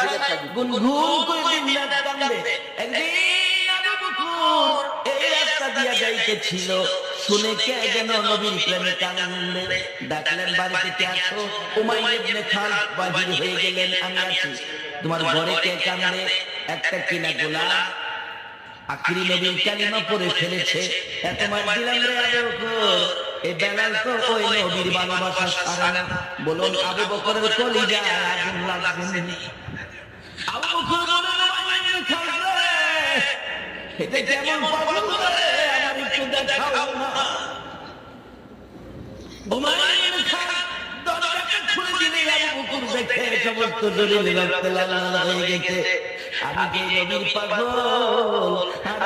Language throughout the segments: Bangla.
সময় গুনগুন করে দিন রাত কান্দে। একদিন আবু বকর এই রাস্তা দিয়া যাইতেছিল, শুনে কে যেন নবীর প্রেমে কান্দে। ডাকলেন, বাড়িতে কে আছো? উমাইয়া ইবনে খালদ বাহির হয়ে গেলেন, আমি আছি। তোমার ঘরে কে কান্দে? একটা কিনা গোলাম আখিরি নবীর কালিমা পড়ে ফেলেছে, এত মার দিলাম রে আবু বকর। এই বেলাল তো ওই নবীর ভালোবাসা ছাড়ে না। বলুন আবু বকরের কলিজায় আগুন লাগবে। আবু বকর বলেন, উমাইয়া খালদ রে, এটা কেমন পাগল রে, আমার একটু দেখাও না। উমাইয়া খালদ দরজাটা খুলে দিলে আবু বকর দেখে সমস্ত শরীরে রক্তে লাল হয়ে গেছে। আমি যে নবীর পাগল,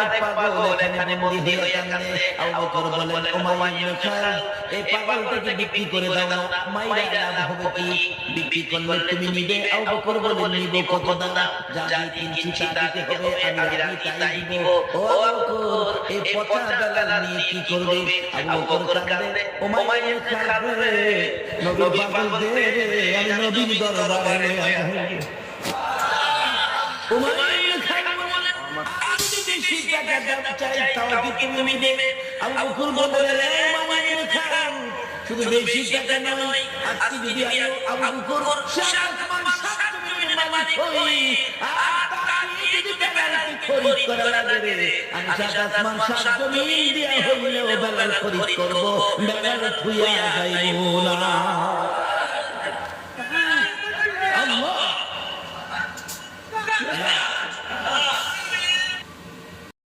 আরে পাগল এখানে বন্দী হয়ে কান্দে। আবু বকর বলেন, উমাইয়া খালদ, এই পাগলটাকে বিক্রি করে দাও না, মাইরা লাভ হবে কি? বিক্রি করলে তুমি নিবে? আবু বকর বলেন, নিব। কত দাম? যা কিনছি তা দিতে হবে, আমি রাজি তাই দিব। ও আবু বকর, এই পচা বেলাল নিয়ে কি করবে? আবু বকর কান্দে, উমাইয়া খালদ রে, নবীর পাগল দে রে, আমি নবীর দরবারে আইব। উমাইয়া খালদ বলেন, আমি যদি বেশি টাকা দাম চাই তাও কি তুমি দেবে? আবু বকর বলেন, উমাইয়া খালদ, শুধু বেশি টাকা নয়, আজকে যদি আবু বকর সাত আসমান সাত জমিনের মালিক হই, আর তাকে যদি বেলালকে খরিদ করা লাগে রে, আমি সাত আসমান সাত জমিন দিয়া হইলেও বেলাল খরিদ করব, বেলাল থুইয়া যাইব না।